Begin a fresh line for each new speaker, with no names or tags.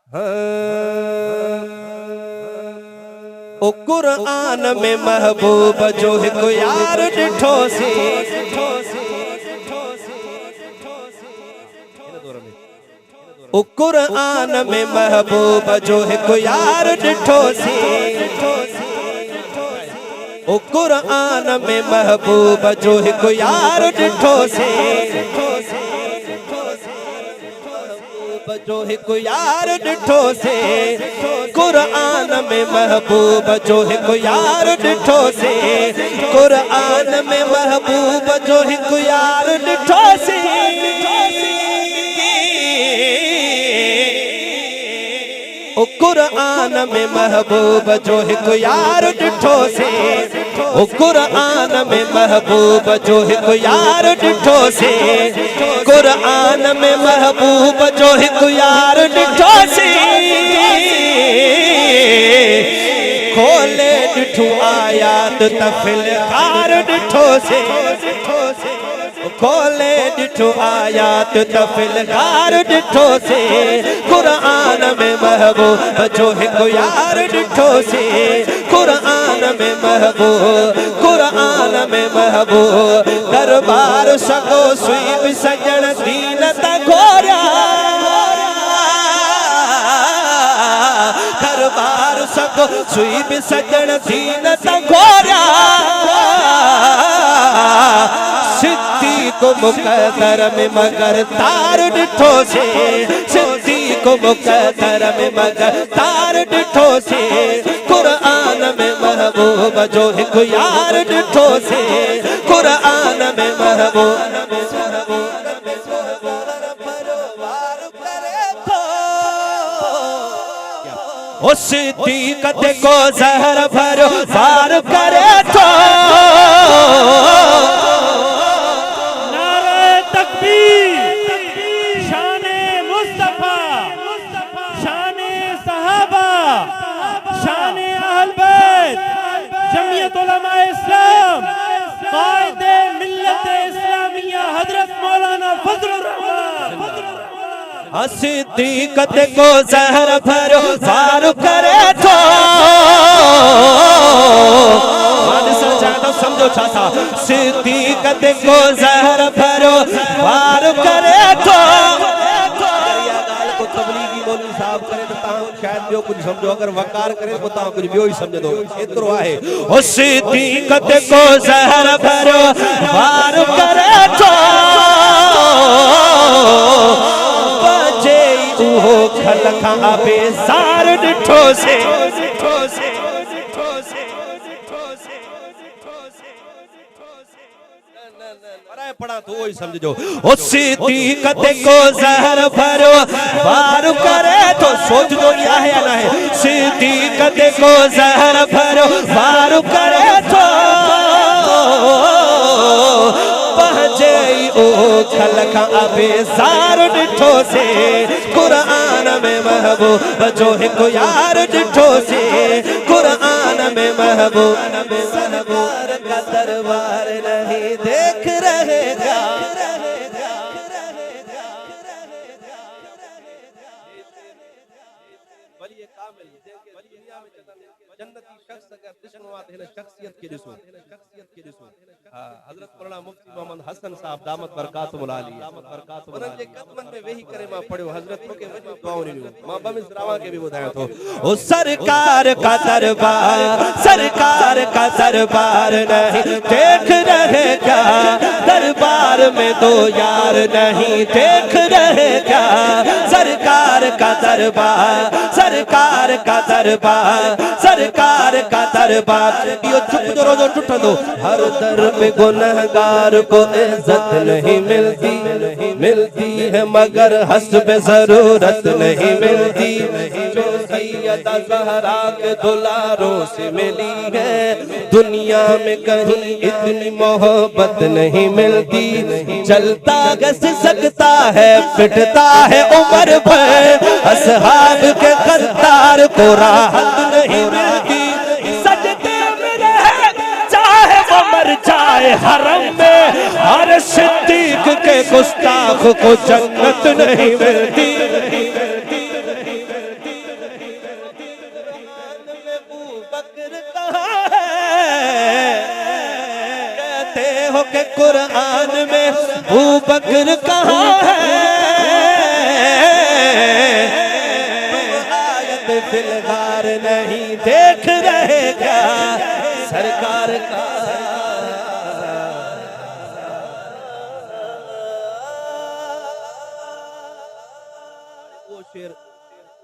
ओ कुरान में महबूब जो हिक यार डिठो सी, ओ कुरान में महबूब जो हिक यार डिठो सी, ओ कुरान में महबूब जो हिक यार डिठो सी, जो हिक यार डिठो से कुरान में महबूब जो हिक यार डिठो से, कुरान में महबूब जो हिक यार डिठो से, ओ कुरान में महबूब जो हिक यार डिठो से, ओ कुरान में महबूब जो हिक यार डिठो से, कुरान में महबूब जो हिक यार डिठो से, खोले डिठो आयात तफिलकार डिठो से, खोले डिठो आयात तफिलकार डिठो से, कुरान में महबूब जो हिक यार डिठो से, कुरान में महबूब, कुरान में महबूब दरबार सगो सुई सजन दीन तोरा, दरबार सगो सुई सजन दीन तोरा, सिद्दी को मुकद्दर में मगर तार डिठो से, सिद्दी को मुकद्दर में मगर तार डिठो से, कुरान में महबूब जो हिक यार डिठो से, कुरान में महबूब ओ सिद्दीक़ को ज़हर भरो वार करे तो, सिद्दीक़ को ज़हर भरो वार करे तो, समझो छा था, सिद्दीक़ को ज़हर भरो वार करे तो, तबलीगी मौलवी साहब करे तो तां शायद ॿियो कुछ समझो, अगर वकार करे तो तां कुछ ॿियो ही समझो, एतिरो आहे। ओ सिद्दीक़ को ज़हर भरो वार करे तो, उहो खल खां बेज़ार डिठो से, पढ़ा तो वही समझो। ओ सिद्दीक़ को ज़हर भरो वार करे तो, सोच दो क्या है या ना है, सिद्दीक़ को ज़हर भरो वार करे तो, पहुंचे ओ खल खां बेज़ार डिठो से, कुरान में महबूब जो हिक यार डिठो से, कुरान में महबूब सरकार का दरबार नहीं देख रहेगा, जन्नती शख्स अगर दुश्मनवाद है शख्सियत के दिसो, हजरत मौलाना मुफ्ती मोहम्मद हसन साहब दामत बरकातुहुल आलिया, उन्हनि जे कदमनि में वेही करे मां पढ़ियो, हजरत के वॾी दुआऊं ॾिनियूं, मां बमिस रावा के भी ॿुधायां थो। ओ सरकार का दरबार, सरकार का दरबार नहीं देख रहे क्या, दरबार में दो यार नहीं देख रहे क्या, सरकार का दरबार, सरकार का दरबार, सरकार का दरबार, यो चुप जो रोजो टुटंदो, हर दर पे गुनहगार को इज्जत नहीं मिलती, मिलती है मगर हस्बे जरूरत नहीं मिलती, जो सैयदा ज़हरा के दुलारों से मिली है, दुनिया में कहीं इतनी मोहब्बत नहीं मिलती, चलता घस सकता है पिटता है उम्र भर, असहाब के गद्दार को राहत नहीं मिलती, सजदे में रहे चाहे वो मर जाए हरम में, हर सिद्दीक़ के गुस्ताख को जन्नत नहीं मिलती, हो कि कुरान में अबू बकर कहाँ है, आयत फिलगार नहीं देख रहे क्या सरकार का